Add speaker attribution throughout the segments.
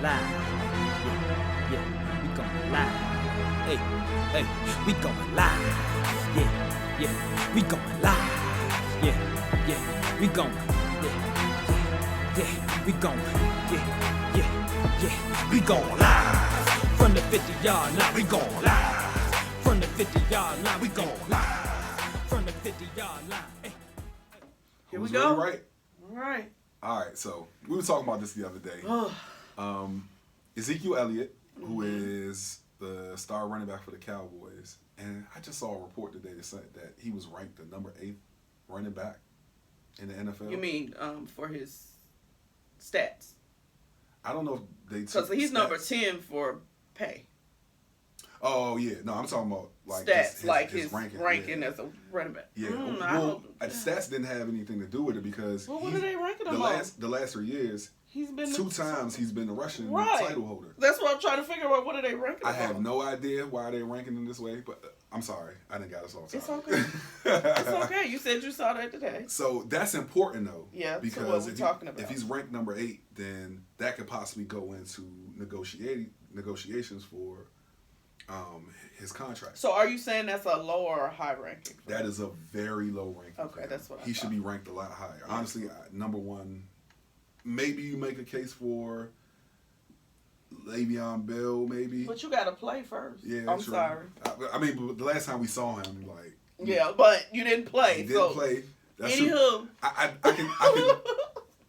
Speaker 1: live. Yeah, yeah, we going live. Hey, hey, we going live. Yeah, yeah, we going live. Yeah, yeah, we going. Yeah, yeah, we going. Yeah, yeah, yeah, we going live. From the 50-yard line, we going live. From the 50-yard line, we going live. From the 50-yard line. Hey.
Speaker 2: Here we go.
Speaker 3: Right?
Speaker 2: Right.
Speaker 3: All right, so we were talking about this the other day. Ezekiel Elliot, who is the star running back for the Cowboys, and I just saw a report today that said that he was ranked the number 8 running back in the NFL.
Speaker 2: You mean for his stats?
Speaker 3: I don't know if they
Speaker 2: because he's
Speaker 3: stats.
Speaker 2: number 10 for pay.
Speaker 3: Oh yeah, no, I'm talking about like
Speaker 2: stats,
Speaker 3: his
Speaker 2: ranking as a running back.
Speaker 3: Yeah, well, stats didn't have anything to do with it because
Speaker 2: what are they ranking him
Speaker 3: the last 3 years. He's been 2 times he's been the rushing title holder.
Speaker 2: That's what I'm trying to figure out. What are they ranking him
Speaker 3: I have no idea why they're ranking him this way, but I'm sorry, I didn't got us off.
Speaker 2: It's okay. It's okay. You said you saw that today.
Speaker 3: So that's important though.
Speaker 2: Yeah.
Speaker 3: Because
Speaker 2: so what we're talking about.
Speaker 3: If he's ranked number 8, then that could possibly go into negotiations for his contract.
Speaker 2: So are you saying that's a low or a high ranking?
Speaker 3: That is a very low ranking.
Speaker 2: Okay, that's what I
Speaker 3: he should be ranked a lot higher. Yeah. Honestly, number 1. Maybe you make a case for Le'Veon Bell, maybe.
Speaker 2: But you got to play first.
Speaker 3: Yeah,
Speaker 2: I'm sorry.
Speaker 3: I mean, the last time we saw him, like.
Speaker 2: Yeah, but you didn't play.
Speaker 3: He didn't play. That's
Speaker 2: anywho.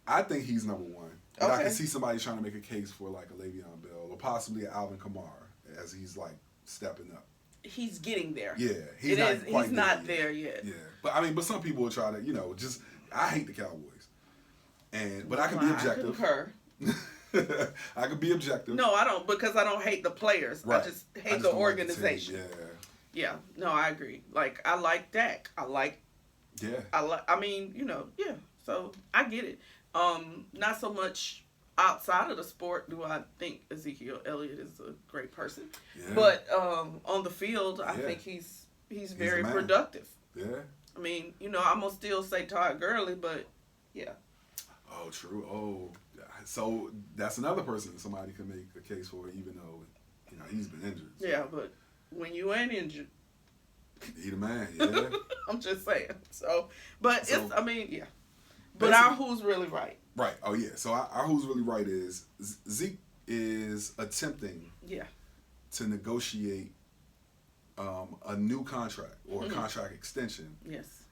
Speaker 3: I think he's number 1. And
Speaker 2: okay.
Speaker 3: I can see somebody trying to make a case for like a Le'Veon Bell or possibly an Alvin Kamara as he's like stepping up.
Speaker 2: He's getting there.
Speaker 3: Yeah, he's
Speaker 2: not there yet.
Speaker 3: Yeah, but some people will try to, just. I hate the Cowboys. But I can be objective. I can be objective.
Speaker 2: No, I don't, because I don't hate the players.
Speaker 3: Right.
Speaker 2: I just hate the organization.
Speaker 3: Like the
Speaker 2: yeah. No, I agree. Like, I like Dak.
Speaker 3: Yeah.
Speaker 2: Yeah. So I get it. Not so much outside of the sport do I think Ezekiel Elliott is a great person. Yeah. But on the field, I think he's very productive.
Speaker 3: Yeah.
Speaker 2: I mean, I'm gonna still say Todd Gurley, but yeah.
Speaker 3: Oh, true. Oh, so that's another person somebody can make a case for, even though he's been injured. So.
Speaker 2: Yeah, but when you ain't injured,
Speaker 3: he the man. Yeah.
Speaker 2: I'm just saying. So, but yeah. But our who's really right?
Speaker 3: Right. Oh yeah. So our who's really right is Zeke is attempting.
Speaker 2: Yeah.
Speaker 3: To negotiate a new contract or a contract extension.
Speaker 2: Yes.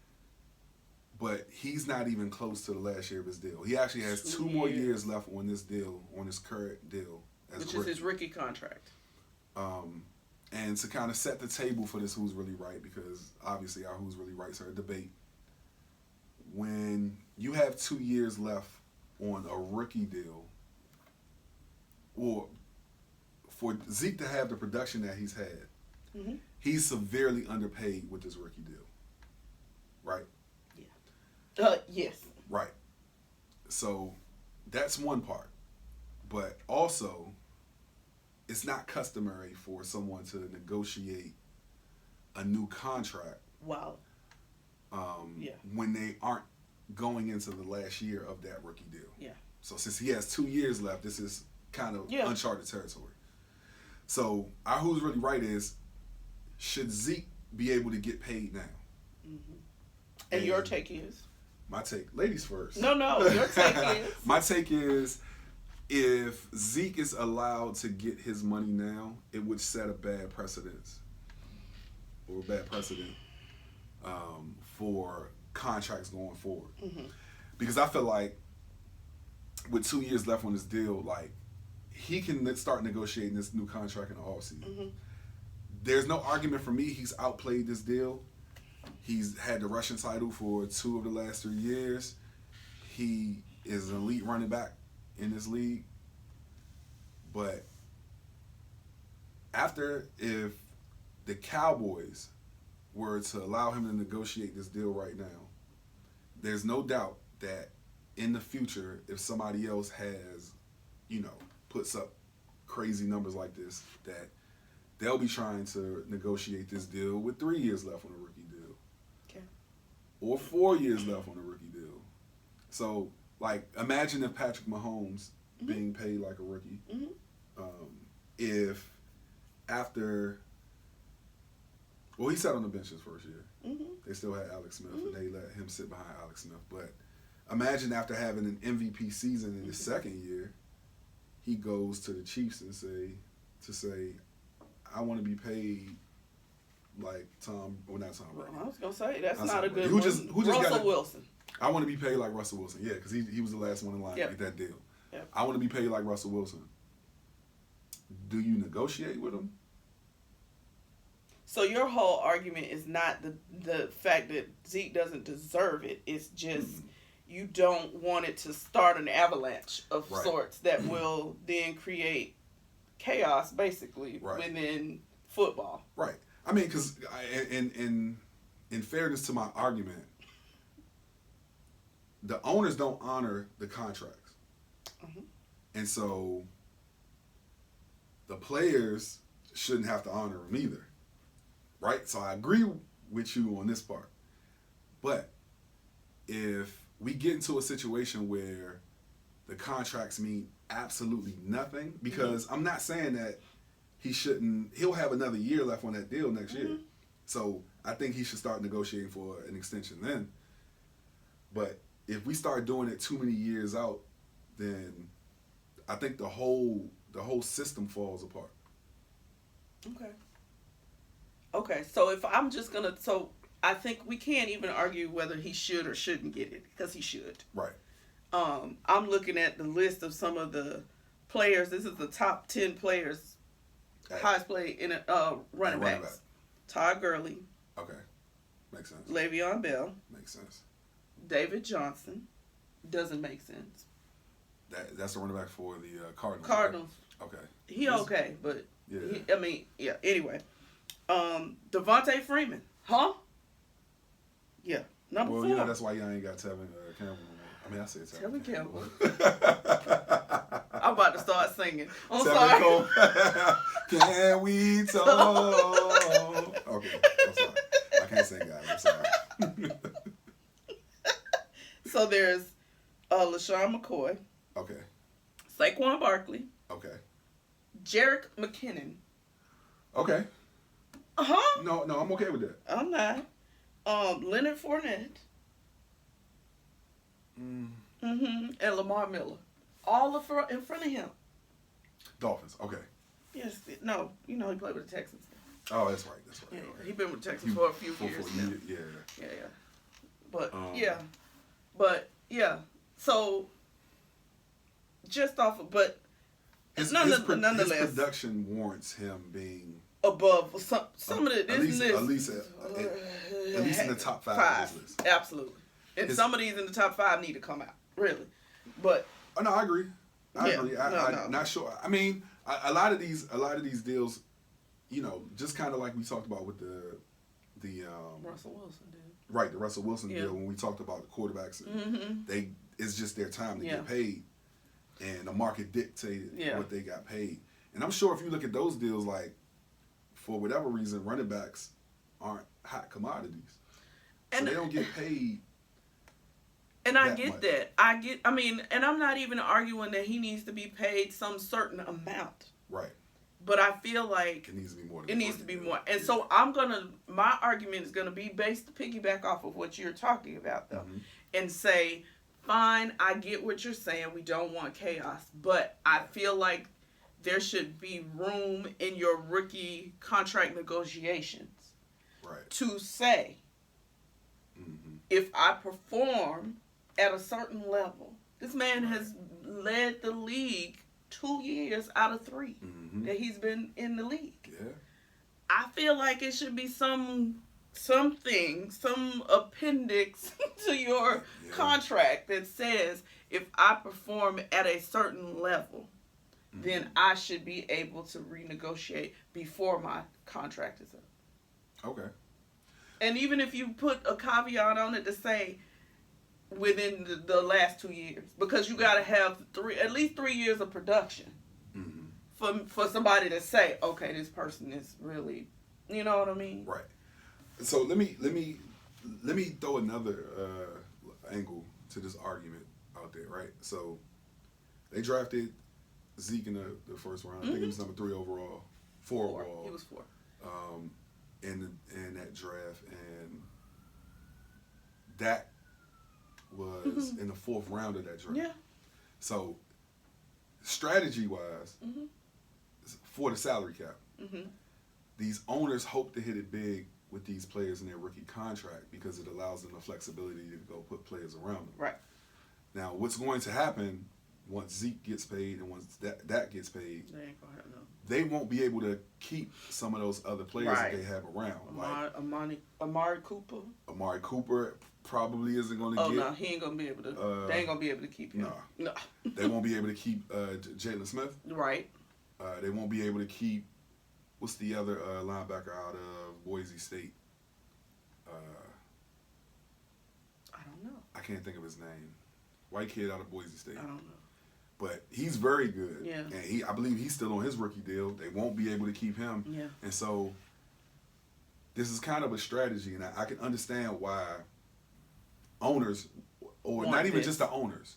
Speaker 3: But he's not even close to the last year of his deal. He actually has 2 more years left on this deal, on his current deal.
Speaker 2: Which is his rookie contract.
Speaker 3: And to kind of set the table for this who's really right, because obviously our who's really rights are a debate. When you have 2 years left on a rookie deal, or for Zeke to have the production that he's had, he's severely underpaid with this rookie deal. Right?
Speaker 2: Yes.
Speaker 3: Right. So that's one part. But also, it's not customary for someone to negotiate a new contract.
Speaker 2: Wow.
Speaker 3: When they aren't going into the last year of that rookie deal.
Speaker 2: Yeah.
Speaker 3: So since he has 2 years left, this is kind of uncharted territory. So our who's really right is, should Zeke be able to get paid now?
Speaker 2: Mm-hmm. And your take is?
Speaker 3: My take, ladies first.
Speaker 2: No, your take is?
Speaker 3: My take is, if Zeke is allowed to get his money now, it would set a bad precedent for contracts going forward. Mm-hmm. Because I feel like with 2 years left on this deal, like, he can start negotiating this new contract in the offseason. Mm-hmm. There's no argument for me he's outplayed this deal. He's had the rushing title for 2 of the last 3 years. He is an elite running back in this league. But if the Cowboys were to allow him to negotiate this deal right now, there's no doubt that in the future, if somebody else has, puts up crazy numbers like this, that they'll be trying to negotiate this deal with 3 years left on the rookie deal.
Speaker 2: Okay.
Speaker 3: Or 4 years left on the rookie deal. So, like, imagine if Patrick Mahomes being paid like a rookie. If after, well, he sat on the bench his first year. They still had Alex Smith, and they let him sit behind Alex Smith. But imagine after having an MVP season in his second year, he goes to the Chiefs and say, I want to be paid like Tom, well, not Tom Brady.
Speaker 2: I was gonna say that's
Speaker 3: Not
Speaker 2: not a
Speaker 3: Tom
Speaker 2: good
Speaker 3: Brady.
Speaker 2: one. Russell Wilson.
Speaker 3: I want to be paid like Russell Wilson. Yeah, because he was the last one in line to get that deal.
Speaker 2: Yep.
Speaker 3: I want to be paid like Russell Wilson. Do you negotiate with him?
Speaker 2: So your whole argument is not the fact that Zeke doesn't deserve it. It's just you don't want it to start an avalanche of sorts that will then create chaos, basically, within football.
Speaker 3: Right. I mean, because in fairness to my argument, the owners don't honor the contracts. And so the players shouldn't have to honor them either. Right? So I agree with you on this part. But if we get into a situation where the contracts mean absolutely nothing, because I'm not saying that he'll have another year left on that deal next year. So I think he should start negotiating for an extension then. But if we start doing it too many years out, then I think the whole system falls apart.
Speaker 2: Okay, so if I'm just gonna, so I think we can't even argue whether he should or shouldn't get it, because he should.
Speaker 3: Right.
Speaker 2: I'm looking at the list of some of the players. This is the top 10 players, highest paid in running backs. Todd Gurley.
Speaker 3: Okay, makes sense.
Speaker 2: Le'Veon Bell.
Speaker 3: Makes sense.
Speaker 2: David Johnson. Doesn't make sense.
Speaker 3: That's the running back for the Cardinals.
Speaker 2: Cardinals.
Speaker 3: Right? Okay.
Speaker 2: He okay, but
Speaker 3: yeah.
Speaker 2: Anyway, Devontae Freeman. Huh? Yeah. Number 4.
Speaker 3: Well, you know that's why y'all ain't got Tevin Campbell no more. I mean, I said
Speaker 2: Tevin
Speaker 3: Campbell.
Speaker 2: I'm about to start singing. I'm
Speaker 3: Tevin
Speaker 2: sorry.
Speaker 3: Can we talk? Okay, I'm sorry. I can't sing, guys. I'm sorry.
Speaker 2: So there's LaShawn McCoy.
Speaker 3: Okay.
Speaker 2: Saquon Barkley.
Speaker 3: Okay.
Speaker 2: Jarrett McKinnon.
Speaker 3: Okay.
Speaker 2: Uh-huh.
Speaker 3: No, I'm okay with that.
Speaker 2: I'm not. Leonard Fournette. And Lamar Miller. All in front of him.
Speaker 3: Dolphins. Okay.
Speaker 2: Yes. No. You know he played with the Texans.
Speaker 3: Oh, that's right.
Speaker 2: Yeah,
Speaker 3: Okay.
Speaker 2: he's been with the Texans for a few years now.
Speaker 3: Yeah.
Speaker 2: But yeah. So just off of, but nonetheless,
Speaker 3: his production warrants him being
Speaker 2: above some of the
Speaker 3: at least in the top 5 of this list.
Speaker 2: Absolutely. And some of these in the top 5 need to come out, really. But
Speaker 3: no, I agree. I'm not sure. I mean, a lot of these deals, you know, just kind of like we talked about with the
Speaker 2: Russell Wilson did.
Speaker 3: Right, the Russell Wilson deal when we talked about the quarterbacks, and it's just their time to get paid, and the market dictated what they got paid. And I'm sure if you look at those deals, like for whatever reason, running backs aren't hot commodities, so they don't get paid.
Speaker 2: And I get that. I mean, and I'm not even arguing that he needs to be paid some certain amount.
Speaker 3: Right.
Speaker 2: But I feel like
Speaker 3: it needs to be more.
Speaker 2: It needs to be more. And so my argument is going to be based to piggyback off of what you're talking about, though. And say, fine, I get what you're saying. We don't want chaos. But I feel like there should be room in your rookie contract negotiations to say, if I perform at a certain level, this man has led the league 2 years out of 3 that he's been in the league.
Speaker 3: Yeah.
Speaker 2: I feel like it should be some appendix to your contract that says if I perform at a certain level, then I should be able to renegotiate before my contract is up.
Speaker 3: Okay.
Speaker 2: And even if you put a caveat on it to say within the last 2 years, because you got to have at least 3 years of production for somebody to say, okay, this person is really, you know what I mean?
Speaker 3: Right. So let me throw another angle to this argument out there, right? So They drafted Zeke in the first round. I think he was number 3 overall, 4 overall.
Speaker 2: He was 4.
Speaker 3: In that draft, and that was in the 4th round of that draft.
Speaker 2: Yeah.
Speaker 3: So, strategy-wise, for the salary cap, these owners hope to hit it big with these players in their rookie contract because it allows them the flexibility to go put players around them.
Speaker 2: Right.
Speaker 3: Now, what's going to happen once Zeke gets paid and once that gets paid,
Speaker 2: They ain't gonna have no.
Speaker 3: they won't be able to keep some of those other players that they have around.
Speaker 2: Amari Cooper.
Speaker 3: Amari Cooper probably isn't going to
Speaker 2: Oh
Speaker 3: get.
Speaker 2: no, he ain't gonna be able to. They ain't gonna be able to keep him.
Speaker 3: No.
Speaker 2: No.
Speaker 3: They won't be able to keep Jalen Smith.
Speaker 2: Right.
Speaker 3: They won't be able to keep. What's the other linebacker out of Boise State?
Speaker 2: I don't know.
Speaker 3: I can't think of his name. White kid out of Boise State.
Speaker 2: I don't know.
Speaker 3: But he's very good.
Speaker 2: Yeah.
Speaker 3: And I believe he's still on his rookie deal. They won't be able to keep him.
Speaker 2: Yeah.
Speaker 3: And so this is kind of a strategy, and I can understand why owners, or
Speaker 2: Want
Speaker 3: not even
Speaker 2: this.
Speaker 3: just the owners,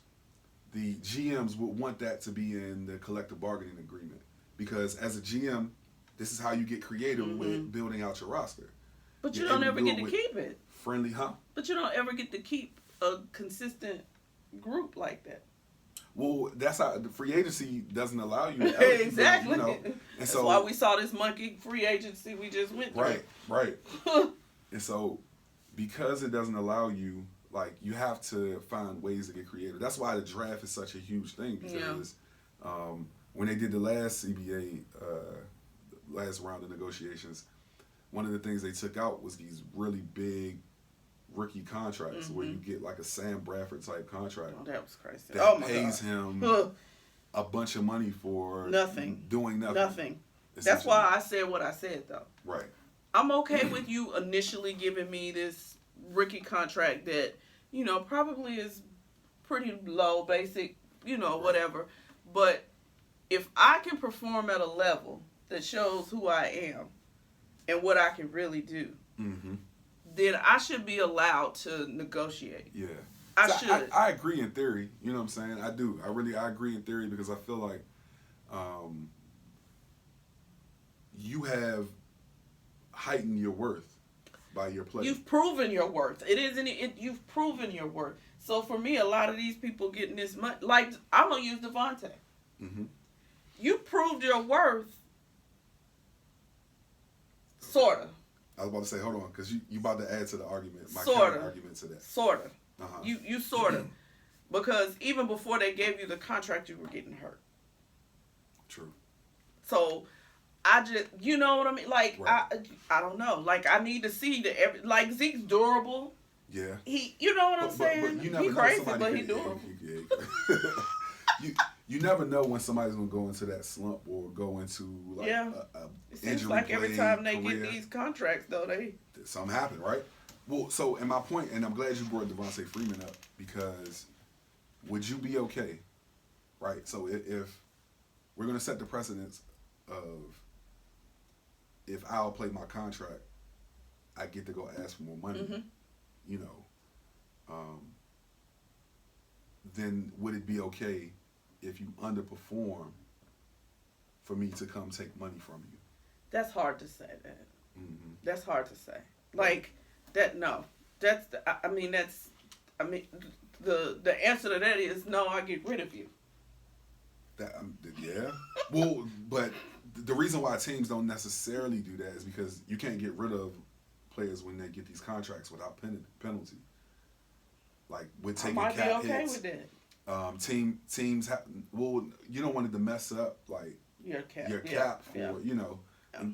Speaker 3: the GMs would want that to be in the collective bargaining agreement. Because as a GM, this is how you get creative with building out your roster.
Speaker 2: But you
Speaker 3: You're
Speaker 2: don't
Speaker 3: able
Speaker 2: ever
Speaker 3: do
Speaker 2: get
Speaker 3: it
Speaker 2: to
Speaker 3: with
Speaker 2: keep it.
Speaker 3: Friendly, huh?
Speaker 2: But you don't ever get to keep a consistent group like that.
Speaker 3: Well, that's how the free agency doesn't allow you to ever,
Speaker 2: Exactly.
Speaker 3: you know. And
Speaker 2: That's
Speaker 3: so
Speaker 2: why we saw this monkey free agency we just went through.
Speaker 3: Right. And so because it doesn't allow you, like, you have to find ways to get creative. That's why the draft is such a huge thing, because when they did the last CBA, last round of negotiations, one of the things they took out was these really big rookie contracts where you get like a Sam Bradford type contract
Speaker 2: Oh, that was crazy.
Speaker 3: that
Speaker 2: my
Speaker 3: pays
Speaker 2: God.
Speaker 3: him a bunch of money for
Speaker 2: Nothing.
Speaker 3: doing nothing.
Speaker 2: Nothing. That's
Speaker 3: essentially.
Speaker 2: why I said what I said, though.
Speaker 3: Right.
Speaker 2: I'm okay with you initially giving me this rookie contract that, you know, probably is pretty low, basic, you know, whatever. But if I can perform at a level that shows who I am and what I can really do, then I should be allowed to negotiate.
Speaker 3: Yeah.
Speaker 2: I
Speaker 3: So
Speaker 2: should.
Speaker 3: I agree in theory. You know what I'm saying? I do. I agree in theory, because I feel like you have heightened your worth by your play.
Speaker 2: You've proven your worth. You've proven your worth. So for me, a lot of these people getting this money, like, I'm going to use Devontae. You proved your worth, sort of.
Speaker 3: I was about to say, hold on, because you about to add to the argument, my
Speaker 2: Sorta.
Speaker 3: counter argument to that.
Speaker 2: Sort of.
Speaker 3: Uh-huh.
Speaker 2: You sort of. Because even before they gave you the contract, you were getting hurt.
Speaker 3: True.
Speaker 2: So I just, you know what I mean? Like,
Speaker 3: Right.
Speaker 2: I don't know. Like, I need to see like, Zeke's durable.
Speaker 3: Yeah.
Speaker 2: You know what I'm saying?
Speaker 3: But you never
Speaker 2: He
Speaker 3: know
Speaker 2: crazy,
Speaker 3: somebody
Speaker 2: but he
Speaker 3: could-
Speaker 2: durable.
Speaker 3: You never know when somebody's gonna go into that slump or go into like
Speaker 2: Yeah.
Speaker 3: a
Speaker 2: It seems
Speaker 3: injury
Speaker 2: like every
Speaker 3: plagued
Speaker 2: time they
Speaker 3: career.
Speaker 2: get these contracts, though,
Speaker 3: Something happened, right? Well, so and my point, and I'm glad you brought Devontae Freeman up, because would you be okay, right? So if we're gonna set the precedence of, if I'll play my contract, I get to go ask for more money, you know, then would it be okay if you underperform for me to come take money from you?
Speaker 2: That's hard to say, that. That's hard to say. Like, that, no. The answer to that is no, I get rid of you.
Speaker 3: Yeah. Well, but the reason why teams don't necessarily do that is because you can't get rid of players when they get these contracts without penalty. Like, we're taking
Speaker 2: I might be
Speaker 3: cap
Speaker 2: okay
Speaker 3: hits.
Speaker 2: with that.
Speaker 3: Teams have, well, you don't want it to mess up like
Speaker 2: Your cap.
Speaker 3: for you know,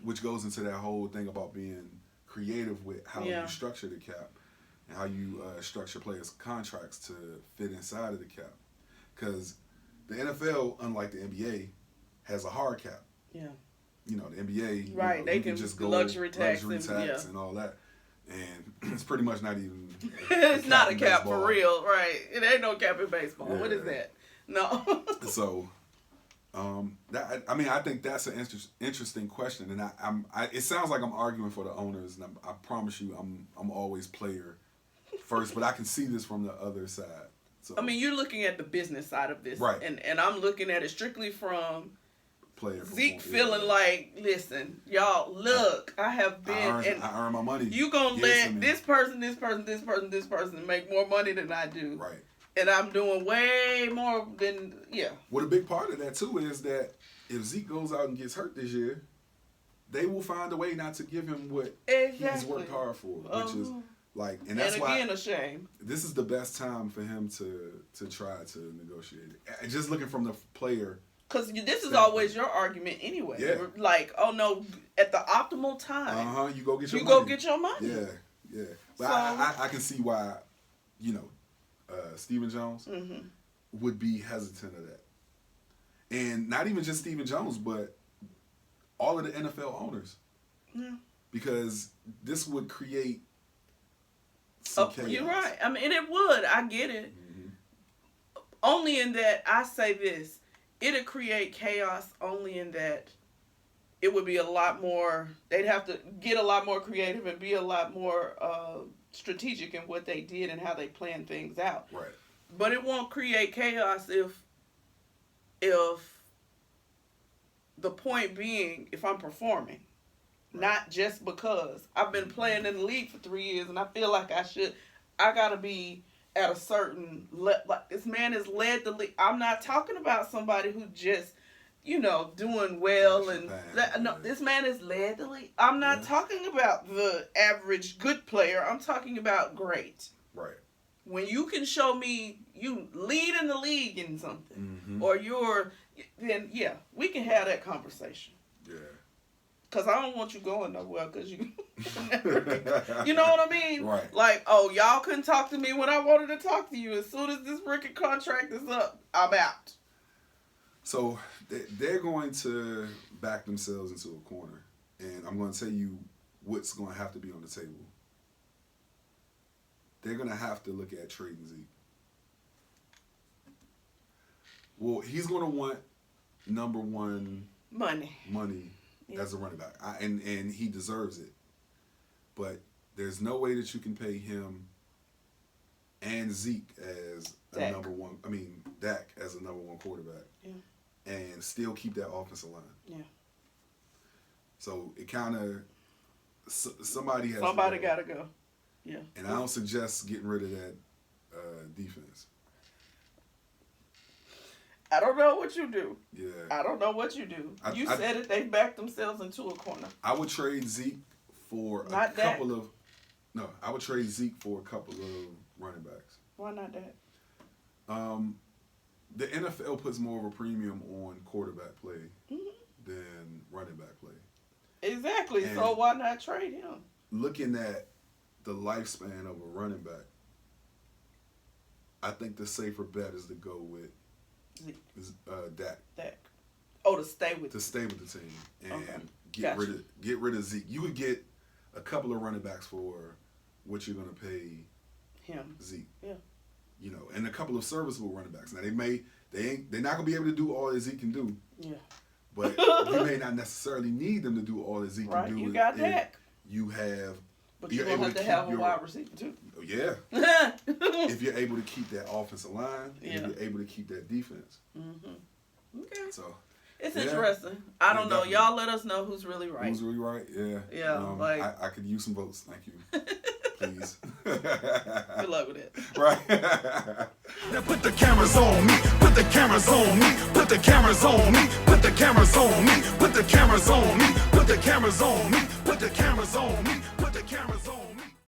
Speaker 3: which goes into that whole thing about being creative with how you structure the cap and how you structure players' contracts to fit inside of the cap. Because the NFL, unlike the NBA, has a hard cap.
Speaker 2: Yeah.
Speaker 3: You know, the NBA,
Speaker 2: Right, they
Speaker 3: you
Speaker 2: can
Speaker 3: just go
Speaker 2: luxury tax
Speaker 3: and all that. And it's pretty much not even
Speaker 2: It's not a
Speaker 3: in
Speaker 2: cap
Speaker 3: baseball.
Speaker 2: for real, right? It ain't no cap in baseball.
Speaker 3: Yeah.
Speaker 2: What is that? No.
Speaker 3: So, I think that's an interesting question, and it sounds like I'm arguing for the owners, and I promise you, I'm always player first, but I can see this from the other side So,
Speaker 2: I mean, you're looking at the business side of this,
Speaker 3: right?
Speaker 2: And I'm looking at it strictly from
Speaker 3: player
Speaker 2: Zeke feeling like, listen, y'all, look, I have been,
Speaker 3: I earn my money.
Speaker 2: You gonna let this person make more money than I do,
Speaker 3: right?
Speaker 2: And I'm doing way more than
Speaker 3: Well, a big part of that too is that if Zeke goes out and gets hurt this year, they will find a way not to give him what he's worked hard for, which is like, and that's why
Speaker 2: a shame.
Speaker 3: This is the best time for him to try to negotiate it. Just looking from the player. Because
Speaker 2: this is always your argument anyway.
Speaker 3: Yeah.
Speaker 2: Like, oh no, at the optimal time,
Speaker 3: you go get your money.
Speaker 2: go get your money.
Speaker 3: Yeah. But I can see why, Stephen Jones would be hesitant of that. And not even just Stephen Jones, but all of the NFL owners. Yeah. Because this would create some chaos.
Speaker 2: You're right. I mean, and it would. I get it. Mm-hmm. Only in that, I say this, it'd create chaos only in that it would be a lot more, they'd have to get a lot more creative and be a lot more strategic in what they did and how they planned things out.
Speaker 3: Right.
Speaker 2: But it won't create chaos if the point being, if I'm performing, not just because I've been playing in the league for 3 years and I feel like I gotta be at a certain like this man has led the league. I'm not talking about somebody who just doing well and no, this man has led the league. I'm not talking about the average good player. I'm talking about great.
Speaker 3: Right.
Speaker 2: When you can show me you lead in the league in something, or then we can have that conversation.
Speaker 3: Yeah.
Speaker 2: Because I don't want you going nowhere because you you know what I mean?
Speaker 3: Right.
Speaker 2: Like, oh, y'all couldn't talk to me when I wanted to talk to you. As soon as this freaking contract is up, I'm out.
Speaker 3: So they're going to back themselves into a corner. And I'm going to tell you what's going to have to be on the table. They're going to have to look at trading Zeke. Well, he's going to want number one money as a running back. And he deserves it. But there's no way that you can pay him and Zeke as a number one. I mean, Dak as a number one quarterback. Yeah. And still keep that offensive line. Yeah. So it kind of somebody
Speaker 2: got to go. Yeah.
Speaker 3: And I don't suggest getting rid of that defense.
Speaker 2: I don't know what you do.
Speaker 3: Yeah.
Speaker 2: I don't know what you do. You said it. They backed themselves into a corner.
Speaker 3: I would trade Zeke for a couple of running backs.
Speaker 2: Why not that?
Speaker 3: The NFL puts more of a premium on quarterback play than running back play.
Speaker 2: Exactly. And so why not trade him?
Speaker 3: Looking at the lifespan of a running back, I think the safer bet is to go with Dak.
Speaker 2: Oh, to stay with
Speaker 3: the team and get rid of Zeke. You would get a couple of running backs for what you're going to pay
Speaker 2: him.
Speaker 3: Zeke.
Speaker 2: Yeah.
Speaker 3: And a couple of serviceable running backs. Now they're not going to be able to do all that Zeke can do. Yeah. But you may not necessarily need them to do all that Zeke can do.
Speaker 2: You got Dak.
Speaker 3: You have.
Speaker 2: But you're going to have a wide receiver too.
Speaker 3: Yeah. If you're able to keep that offensive line, and if you're able to keep that defense.
Speaker 2: Mm-hmm. Okay.
Speaker 3: So.
Speaker 2: It's interesting. I don't know. Y'all let us know who's really right.
Speaker 3: Who's really right? Yeah.
Speaker 2: Yeah.
Speaker 3: I could use some votes. Thank you. Please.
Speaker 2: Good luck with it.
Speaker 3: Right.
Speaker 4: Now put the cameras on me. Put the cameras on me. Put the cameras on me. Put the cameras on me. Put the cameras on me. Put the cameras on me. Put the cameras on me.